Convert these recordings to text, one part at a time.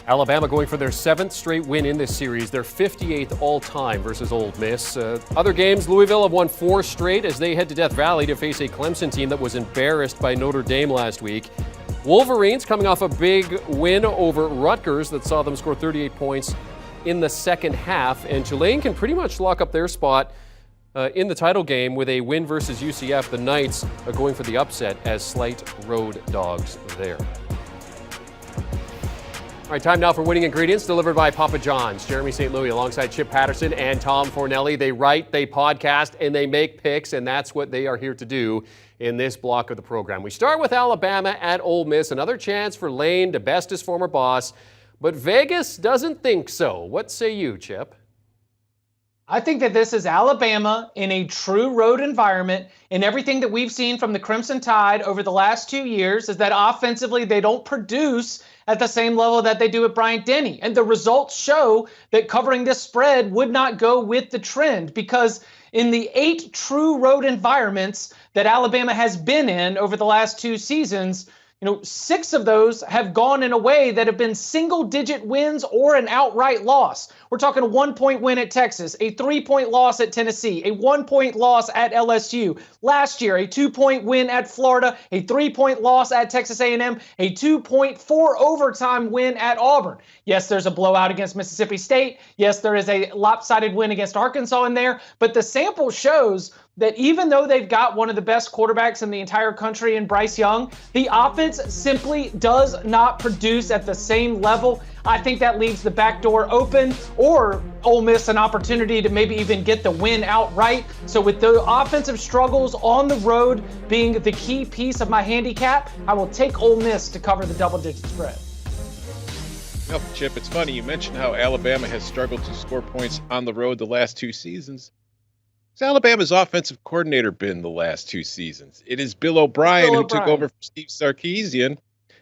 Alabama going for their 7th straight win in this series, their 58th all-time versus Ole Miss. Other games, Louisville have won 4 straight as they head to Death Valley to face a Clemson team that was embarrassed by Notre Dame last week. Wolverines coming off a big win over Rutgers that saw them score 38 points in the second half. And Tulane can pretty much lock up their spot in the title game with a win versus UCF. The Knights are going for the upset as slight road dogs there. All right, time now for Winning Ingredients delivered by Papa John's. Jeremy St. Louis alongside Chip Patterson and Tom Fornelli. They write, they podcast, and they make picks, and that's what they are here to do in this block of the program. We start with Alabama at Ole Miss. Another chance for Lane to best his former boss, but Vegas doesn't think so. What say you, Chip? I think that this is Alabama in a true road environment, and everything that we've seen from the Crimson Tide over the last 2 years is that offensively they don't produce at the same level that they do at Bryant-Denny. And the results show that covering this spread would not go with the trend, because in the 8 true road environments that Alabama has been in over the last 2 seasons, 6 of those have gone in a way that have been single-digit wins or an outright loss. We're talking a 1-point win at Texas, a 3-point loss at Tennessee, a 1-point loss at LSU. Last year, a 2-point win at Florida, a 3-point loss at Texas A&M, a 2.4 overtime win at Auburn. Yes, there's a blowout against Mississippi State. Yes, there is a lopsided win against Arkansas in there. But the sample shows that even though they've got one of the best quarterbacks in the entire country in Bryce Young, the offense simply does not produce at the same level. I think that leaves the back door open, or Ole Miss an opportunity to maybe even get the win outright. So with the offensive struggles on the road being the key piece of my handicap, I will take Ole Miss to cover the double-digit spread. No, Chip, it's funny. You mentioned how Alabama has struggled to score points on the road the last 2 seasons. It's Alabama's offensive coordinator been the last 2 seasons. It is Bill O'Brien who took over for Steve Sarkisian,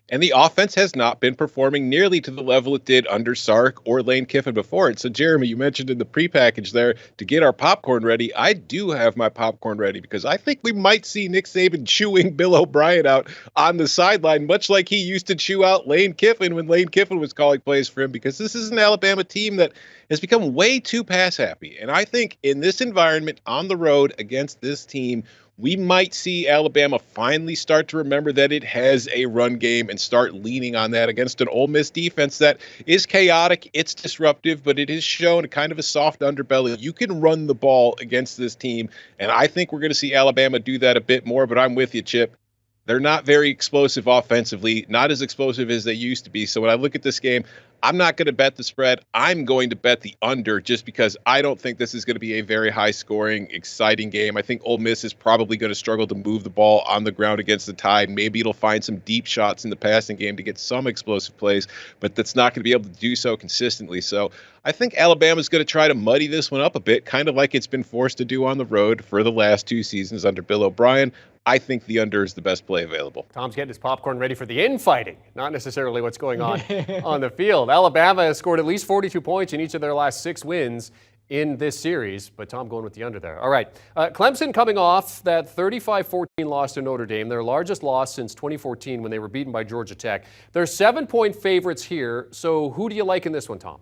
and the offense has not been performing nearly to the level it did under Sark or Lane Kiffin before it. So, Jeremy, you mentioned in the prepackage there to get our popcorn ready. I do have my popcorn ready because I think we might see Nick Saban chewing Bill O'Brien out on the sideline, much like he used to chew out Lane Kiffin when Lane Kiffin was calling plays for him, because this is an Alabama team that has become way too pass happy. And I think in this environment on the road against this team, we might see Alabama finally start to remember that it has a run game and start leaning on that against an Ole Miss defense that is chaotic, it's disruptive, but it has shown kind of a soft underbelly. You can run the ball against this team, and I think we're going to see Alabama do that a bit more, but I'm with you, Chip. They're not very explosive offensively, not as explosive as they used to be. So when I look at this game, I'm not going to bet the spread. I'm going to bet the under, just because I don't think this is going to be a very high-scoring, exciting game. I think Ole Miss is probably going to struggle to move the ball on the ground against the Tide. Maybe it'll find some deep shots in the passing game to get some explosive plays, but that's not going to be able to do so consistently. So I think Alabama's going to try to muddy this one up a bit, kind of like it's been forced to do on the road for the last 2 seasons under Bill O'Brien. I think the under is the best play available. Tom's getting his popcorn ready for the infighting, not necessarily what's going on on the field. Alabama has scored at least 42 points in each of their last 6 wins in this series, but Tom going with the under there. All right, Clemson coming off that 35-14 loss to Notre Dame, their largest loss since 2014 when they were beaten by Georgia Tech. They're 7-point favorites here, so who do you like in this one, Tom?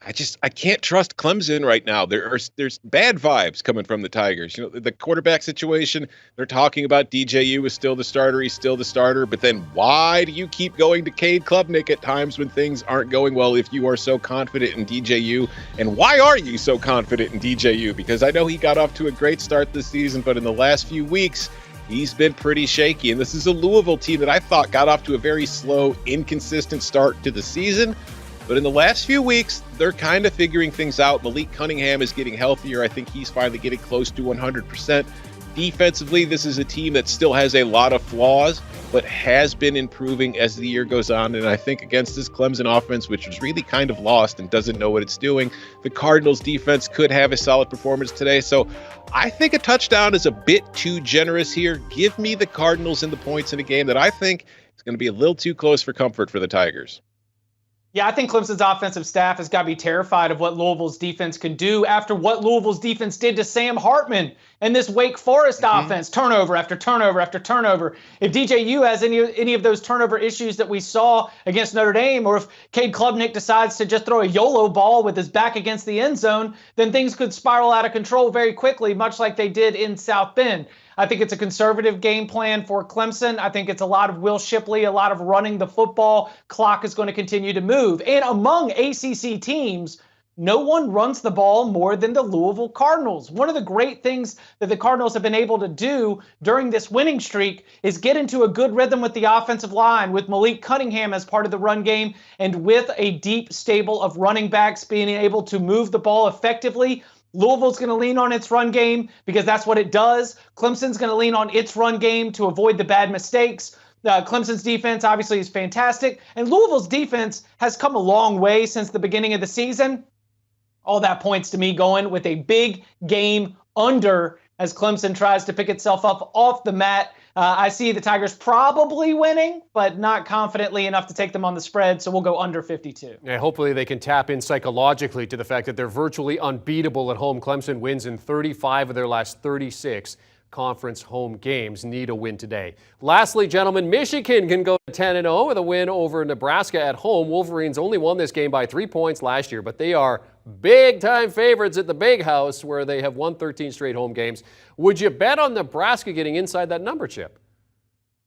I can't trust Clemson right now. There's bad vibes coming from the Tigers. The quarterback situation, they're talking about DJU is still the starter. He's still the starter. But then why do you keep going to Cade Klubnik at times when things aren't going well if you are so confident in DJU? And why are you so confident in DJU? Because I know he got off to a great start this season, but in the last few weeks, he's been pretty shaky. And this is a Louisville team that I thought got off to a very slow, inconsistent start to the season. But in the last few weeks, they're kind of figuring things out. Malik Cunningham is getting healthier. I think he's finally getting close to 100%. Defensively, this is a team that still has a lot of flaws, but has been improving as the year goes on. And I think against this Clemson offense, which was really kind of lost and doesn't know what it's doing, the Cardinals defense could have a solid performance today. So I think a touchdown is a bit too generous here. Give me the Cardinals in the points in a game that I think is going to be a little too close for comfort for the Tigers. Yeah, I think Clemson's offensive staff has got to be terrified of what Louisville's defense can do after what Louisville's defense did to Sam Hartman And this Wake Forest offense, turnover after turnover after turnover. If DJU has any of those turnover issues that we saw against Notre Dame, or if Cade Klubnik decides to just throw a YOLO ball with his back against the end zone, then things could spiral out of control very quickly, much like they did in South Bend. I think it's a conservative game plan for Clemson. I think it's a lot of Will Shipley, a lot of running the football. Clock is going to continue to move. And among ACC teams, no one runs the ball more than the Louisville Cardinals. One of the great things that the Cardinals have been able to do during this winning streak is get into a good rhythm with the offensive line, with Malik Cunningham as part of the run game, and with a deep stable of running backs being able to move the ball effectively. Louisville's going to lean on its run game because that's what it does. Clemson's going to lean on its run game to avoid the bad mistakes. Clemson's defense obviously is fantastic, and Louisville's defense has come a long way since the beginning of the season. All that points to me going with a big game under as Clemson tries to pick itself up off the mat. I see the Tigers probably winning, but not confidently enough to take them on the spread, so we'll go under 52. Yeah, hopefully they can tap in psychologically to the fact that they're virtually unbeatable at home. Clemson wins in 35 of their last 36 conference home games. Need a win today. Lastly, gentlemen, Michigan can go 10-0 with a win over Nebraska at home. Wolverines only won this game by 3 points last year, but they are big-time favorites at the Big House, where they have won 13 straight home games. Would you bet on Nebraska getting inside that number, Chip?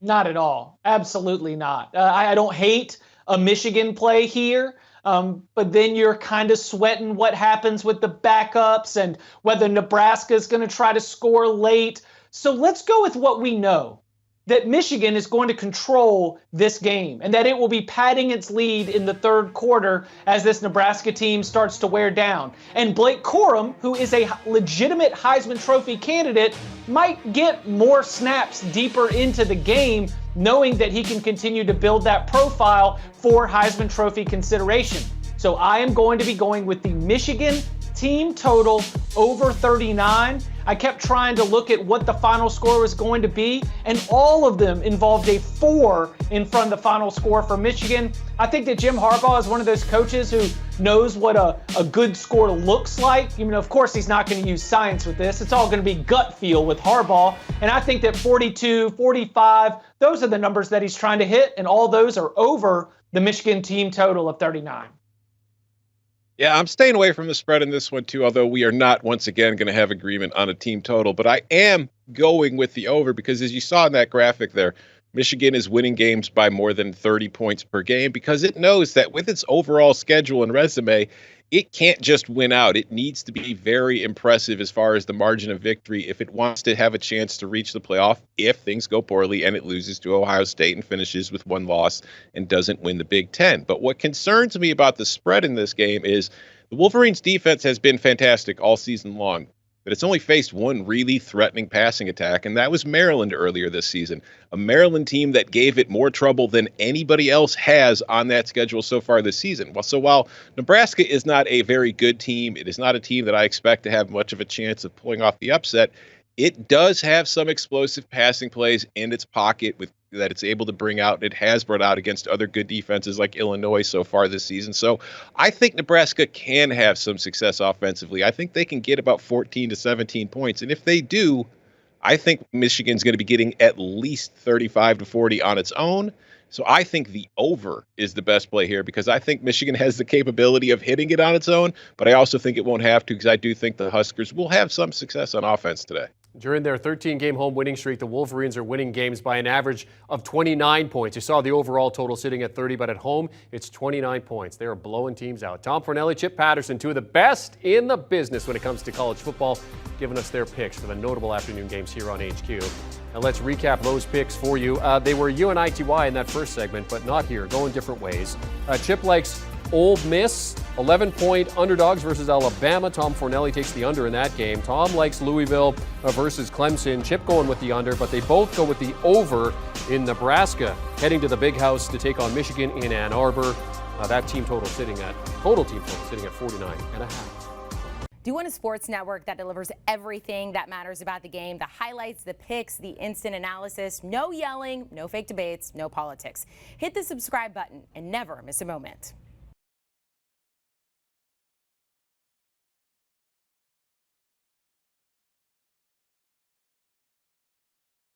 Not at all. Absolutely not. I don't hate a Michigan play here. But then you're kind of sweating what happens with the backups and whether Nebraska is going to try to score late. So let's go with what we know, that Michigan is going to control this game and that it will be padding its lead in the third quarter as this Nebraska team starts to wear down. And Blake Corum, who is a legitimate Heisman Trophy candidate, might get more snaps deeper into the game, knowing that he can continue to build that profile for Heisman Trophy consideration. So I am going to be going with the Michigan team total over 39. I kept trying to look at what the final score was going to be, and all of them involved a 4 in front of the final score for Michigan. I think that Jim Harbaugh is one of those coaches who knows what a good score looks like. You know, of course, he's not going to use science with this. It's all going to be gut feel with Harbaugh. And I think that 42, 45, those are the numbers that he's trying to hit, and all those are over the Michigan team total of 39. Yeah, I'm staying away from the spread in this one, too, although we are not, once again, going to have agreement on a team total. But I am going with the over because, as you saw in that graphic there, Michigan is winning games by more than 30 points per game because it knows that with its overall schedule and resume, it can't just win out. It needs to be very impressive as far as the margin of victory if it wants to have a chance to reach the playoff if things go poorly and it loses to Ohio State and finishes with one loss and doesn't win the Big Ten. But what concerns me about the spread in this game is the Wolverines' defense has been fantastic all season long, but it's only faced one really threatening passing attack, and that was Maryland earlier this season, a Maryland team that gave it more trouble than anybody else has on that schedule so far this season. So while Nebraska is not a very good team, it is not a team that I expect to have much of a chance of pulling off the upset, it does have some explosive passing plays in its pocket that it's able to bring out. It has brought out against other good defenses like Illinois so far this season. So I think Nebraska can have some success offensively. I think they can get about 14 to 17 points. And if they do, I think Michigan's going to be getting at least 35 to 40 on its own. So I think the over is the best play here because I think Michigan has the capability of hitting it on its own, but I also think it won't have to because I do think the Huskers will have some success on offense today. During their 13-game home winning streak, the Wolverines are winning games by an average of 29 points. You saw the overall total sitting at 30, but at home, it's 29 points. They are blowing teams out. Tom Fornelli, Chip Patterson, two of the best in the business when it comes to college football, giving us their picks for the notable afternoon games here on HQ. And let's recap those picks for you. They were UNITY in that first segment, but not here, going different ways. Chip likes Ole Miss, 11-point underdogs versus Alabama. Tom Fornelli takes the under in that game. Tom likes Louisville versus Clemson. Chip going with the under, but they both go with the over in Nebraska, heading to the Big House to take on Michigan in Ann Arbor. That team total sitting at 49.5. Do you want a sports network that delivers everything that matters about the game? The highlights, the picks, the instant analysis, no yelling, no fake debates, no politics. Hit the subscribe button and never miss a moment.